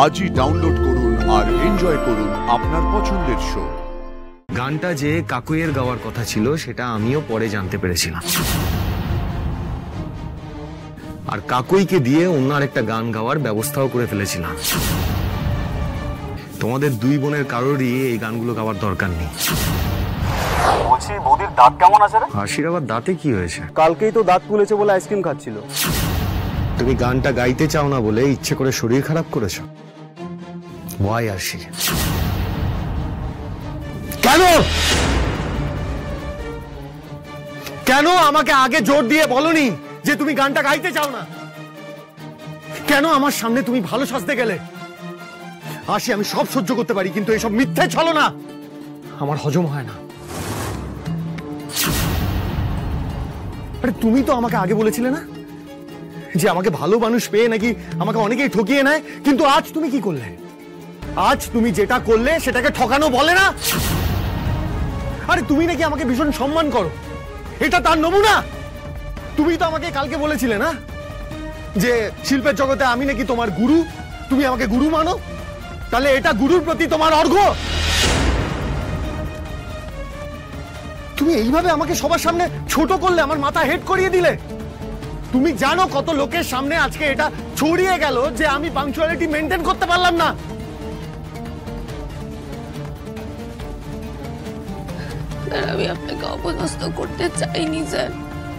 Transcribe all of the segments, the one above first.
আজই ডাউনলোড করুন আর এনজয় করুন আপনার পছন্দের শো। গানটা যে কাকুইয়ের গাওয়ার কথা ছিল সেটা আমিও পরে জানতে পেরেছিলাম, আর কাকুইকে দিয়ে অন্য আরেকটা গান গাওয়ার ব্যবস্থাও করে ফেলেছিলাম। তোমাদের দুই বোনের কারোরই এই গানগুলো গাওয়ার দরকার নেই। বলছি বৌদির দাঁত কেমন আছে রে? হাসির আবার দাঁতে কি হয়েছে? কালকেই তো দাঁত তুলেছে বলে আইসক্রিম খাচ্ছিল। তুমি গানটা গাইতে চাও না বলে ইচ্ছে করে শরীর খারাপ করেছ? ওয়াই আরশি? কেন কেন আমাকে আগে জোর দিয়ে বলনি যে তুমি গানটা গাইতে চাও না? কেন আমার সামনে তুমি ভালো সাজতে গেলে? আশি, আমি সব সহ্য করতে পারি, কিন্তু এইসব মিথ্যে ছলনা আমার হজম হয় না। আরে তুমি তো আমাকে আগে বলেছিলে না যে আমাকে ভালো মানুষ পেয়ে নাকি আমাকে অনেকেই ঠকিয়ে নেয়, কিন্তু আজ তুমি কি করলে? আজ তুমি যেটা করলে সেটাকে ঠকানো বলে না? আরে তুমি নাকি আমাকে ভীষণ সম্মান করো, এটা তার নমুনা। তুমি তো আমাকে কালকে বলেছিলে না যে শিল্পের জগতে আমি নাকি তোমার গুরু, তুমি আমাকে গুরু মানো, তাহলে এটা গুরুর প্রতি তোমার অর্ঘ্য। তুমি এইভাবে আমাকে সবার সামনে ছোট করলে, আমার মাথা হেড করিয়ে দিলে। তুমি জানো কত লোকের সামনে আজকে এটা ছড়িয়ে গেল যে আমি পাংচুয়ালিটি মেনটেন করতে পারলাম না। স্যার, আমি আপনাকে অপদস্থ করতে চাইনি স্যার।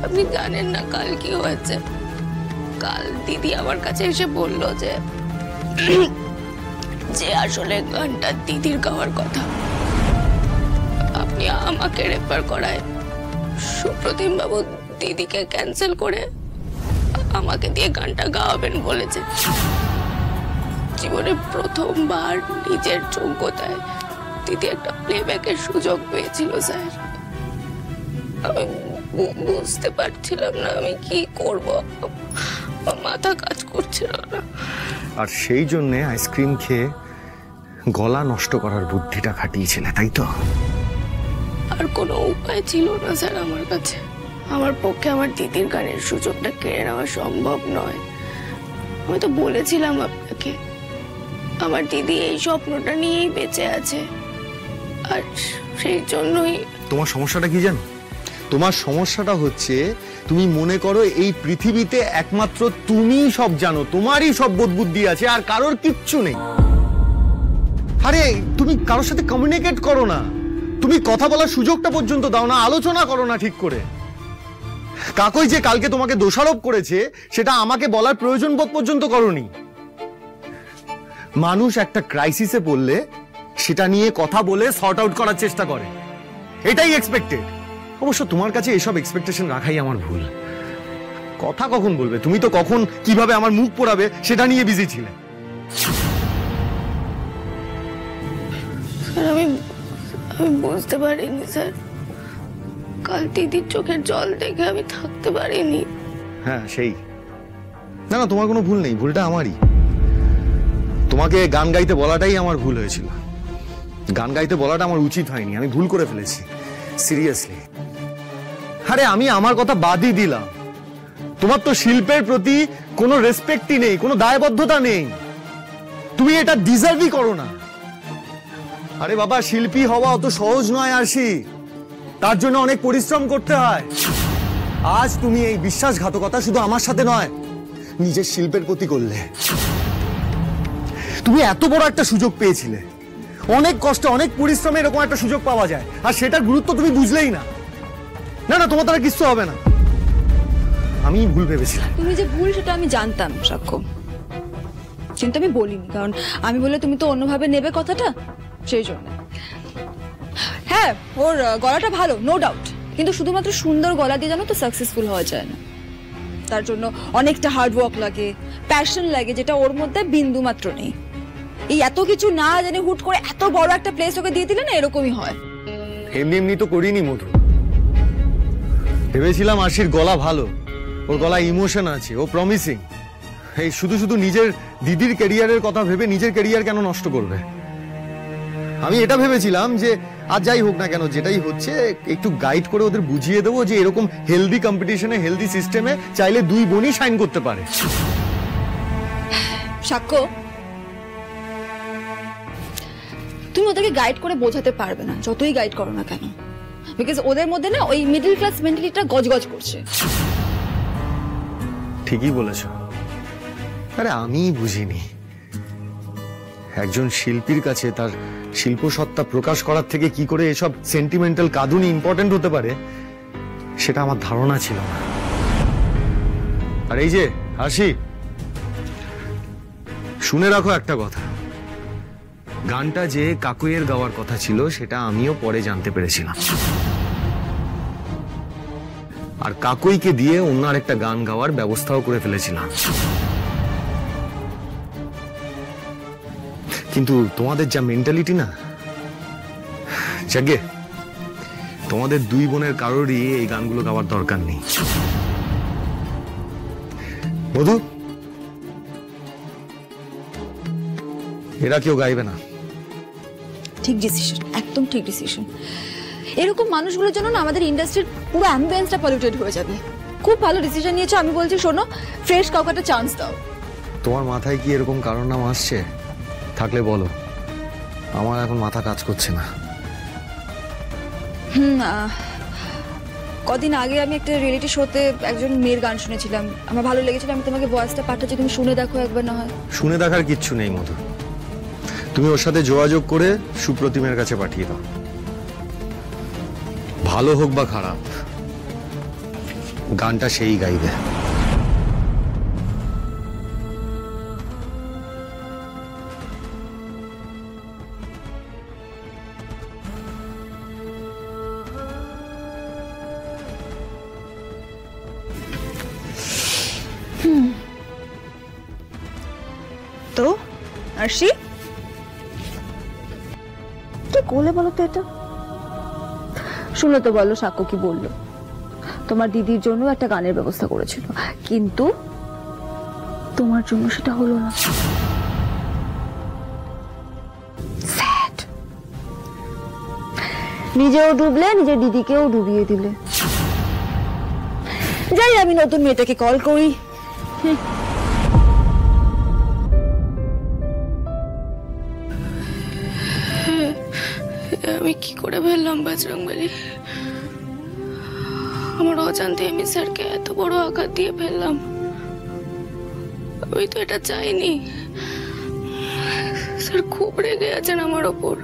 আপনি জানেন না কাল কি হয়েছে। কাল দিদি আমার কাছে এসে বলল যে আসলে গানটা দিদির গাওয়ার কথা। আপনি আমাকে রেফার করায় সুপ্রতিম বাবু দিদিকে ক্যান্সেল করে আমাকে দিয়ে গানটা গাওয়াবেন বলেছে। জীবনে প্রথমবার নিজের যোগ্যতায় দিদি একটা প্লেব্যাকের সুযোগ পেয়েছিল স্যার। আমি বুঝতে পারছিলাম না আমি কি করব, মাথা কাজ করছিল না। আর সেই জন্যে আইসক্রিম খেয়ে গলা নষ্ট করার বুদ্ধিটা খাটিয়েছিলে, তাই তো? আর কোনো উপায় ছিল না স্যার আমার কাছে। আমার পক্ষে আমার দিদির গানের সুযোগটা কেড়ে নেওয়া সম্ভব নয়। আমি তো বলেছিলাম আপনাকে, আমার দিদি এই স্বপ্নটা নিয়েই বেঁচে আছে, আর সেই জন্যই। তোমার সমস্যাটা কি জানো? তোমার সমস্যাটা হচ্ছে তুমি মনে করো এই পৃথিবীতে একমাত্র তুমিই সব জানো, তোমারই সব বোধবুদ্ধি আছে, আর কারোর কিচ্ছু নেই। আরে তুমি কারোর সাথে কমিউনিকেট করো না, তুমি কথা বলার সুযোগটা পর্যন্ত দাও না, আলোচনা করো না ঠিক করে। কাকুই যে কালকে তোমাকে দোষারোপ করেছে সেটা আমাকে বলার প্রয়োজন বোধ পর্যন্ত করোনি। মানুষ একটা ক্রাইসিসে পড়লে সেটা নিয়ে কথা বলে সর্ট আউট করার চেষ্টা করে, এটাই এক্সপেক্টেড। অবশ্য তোমার কাছে এসব এক্সপেকটেশন রাখাই আমার ভুল। কথা কখন বলবে? তুমি তো কখন কিভাবে আমার মুখ পোড়াবে সেটা নিয়ে বিজি ছিলে। আমি বুঝতে পারিনি স্যার। কাল দিদির চোখের জল দেখে আমি থাকতে পারিনি। হ্যাঁ সেই, না না তোমার কোনো ভুল নেই, ভুলটা আমারই। তোমাকে গান গাইতে বলাটাই আমার ভুল হয়েছিল। গান গাইতে বলাটা আমার উচিত হয়নি, আমি ভুল করে ফেলেছি, সিরিয়াসলি। আরে আমি আমার কথা বাদই দিলাম, তোমার তো শিল্পের প্রতি কোনো রেসপেক্টই নেই, কোনো দায়বদ্ধতা নেই, তুমি এটা ডিজার্ভই করো না। আরে বাবা, শিল্পী হওয়া অত সহজ নয় আরশি, তার জন্য অনেক পরিশ্রম করতে হয়। আজ তুমি এই বিশ্বাসঘাতকতা শুধু আমার সাথে নয়, নিজের শিল্পের প্রতি করলে। তুমি এত বড় একটা সুযোগ পেয়েছিলে, অনেক কষ্টে অনেক পরিশ্রমে এরকম একটা সুযোগ পাওয়া যায়, আর সেটার গুরুত্ব তুমি বুঝলেই না। না না, তোমার দ্বারা কিছু হবে না, আমি ভুল ভেবেছিলাম। তুমি যে ভুল সেটা আমি জানতাম সাক্ষ্য, কিন্তু আমি বলিনি, কারণ আমি বলে তুমি তো অন্যভাবে নেবে কথাটা, সেই জন্য। হ্যাঁ, ওর গলাটা ভালো, নো ডাউট, কিন্তু শুধুমাত্র সুন্দর গলা দিয়ে জানো তো সাকসেসফুল হওয়া যায় না। তার জন্য অনেকটা হার্ড ওয়ার্ক লাগে, প্যাশন লাগে, যেটা ওর মধ্যে বিন্দু মাত্র নেই। এই এত কিছু না জানি হুট করে এত বড় একটা প্লেস ওকে দিয়ে দিলে না, এরকমই হয়। এমনি এমনি তো করিনি মধু, ভেবেছিলাম আশির গলা ভালো, ওর গলায় ইমোশন আছে, ও প্রমিসিং। এই শুধু শুধু নিজের দিদির ক্যারিয়ারের কথা ভেবে নিজের ক্যারিয়ার কেন নষ্ট করবে? আমি এটা ভেবেছিলাম যে আর যাই হোক না কেন, যেটাই হচ্ছে একটু গাইড করে ওদের বুঝিয়ে দেবো যে এরকম হেলদি কম্পিটিশনে, হেলদি সিস্টেমে চাইলে দুই বোনই শাইন করতে পারে। সাক্ষ্য, তুমি ওদেরকে গাইড করে বোঝাতে পারবে না, যতই গাইড করো না কেন, বিকজ ওদের মধ্যে না ওই মিডল ক্লাস মেন্টালিটিটা গজগজ করছে। ঠিকই বলেছ। আরে আমি বুঝিনি একজন শিল্পীর কাছে তার শিল্প সত্তা প্রকাশ করার থেকে কি করে এসব সেন্টিমেন্টাল কাঁদুনি ইম্পর্টেন্ট হতে পারে সেটা আমার ধারণা ছিল না। আর এই যে হাসি, শুনে রাখো একটা কথা, গানটা যে কাকুইয়ের গাওয়ার কথা ছিল সেটা আমিও পরে জানতে পেরেছিলাম, আর কাকুইকে দিয়ে অন্য আরেকটা গান গাওয়ার ব্যবস্থাও করে ফেলেছিলাম। কিন্তু তোমাদের যা মেন্টালিটি না, যাকে তোমাদের দুই বোনের কারোরই এই গানগুলো গাওয়ার দরকার নেই। মধু, এরা কেউ গাইবে না। ঠিক ডিসিশন, একদম ঠিক ডিসিশন। এরকম মানুষগুলোর জন্য না আমাদের ইন্ডাস্ট্রির পুরো অ্যাম্বিয়েন্সটা পলিউটেড হয়ে যাবে। খুব ভালো ডিসিশন নিয়েছো। আমি বলছি শোনো, ফ্রেশ কাউকে একটা চান্স দাও। তোমার মাথায় কি এরকম কারণ নাম আসছে? থাকলে বলো, আমার এখন মাথা কাজ করছে না। কদিন আগে আমি একটা রিয়েলিটি শোতে একজন মেয়ের গান শুনেছিলাম, আমার ভালো লেগেছিল। আমি তোমাকে ভয়েসটা পাঠাচ্ছি, তুমি শুনে দেখো একবার না হয়। শুনে দেখার কিচ্ছু নেই মধু, তুমি ওর সাথে যোগাযোগ করে সুপ্রতিমের কাছে পাঠিয়ে দাও। ভালো হোক বা খারাপ, গানটা সেই গাইবে। তো আরশি, কি করলে বলো তো এটা? শুনে তো বলো সাক্ষ্য কি বললো। তোমার দিদির জন্য একটা গানের ব্যবস্থা করেছিল, কিন্তু তোমার জন্য সেটা হলো না। Sad. নিজেও ডুবলে, নিজের দিদিকেও ডুবিয়ে দিলে। যাই, আমি নতুন মেয়েটাকে কল করি। আমি কি করে ফেললাম বজরংবলী? আমার অজান্তে আমি স্যারকে এত বড় আঘাত দিয়ে ফেললাম। আমি তো এটা চাইনি। স্যার খুব রেগে আছেন আমার ওপর,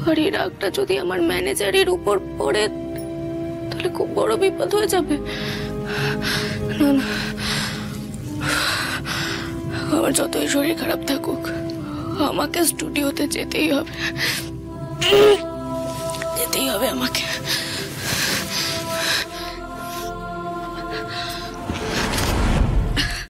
আর এই রাগটা যদি আমার ম্যানেজারের উপর পড়ে তাহলে খুব বড় বিপদ হয়ে যাবে। না না, আমার যতই শরীর খারাপ থাকুক আমাকে স্টুডিওতে যেতেই হবে, যেতেই হবে আমাকে।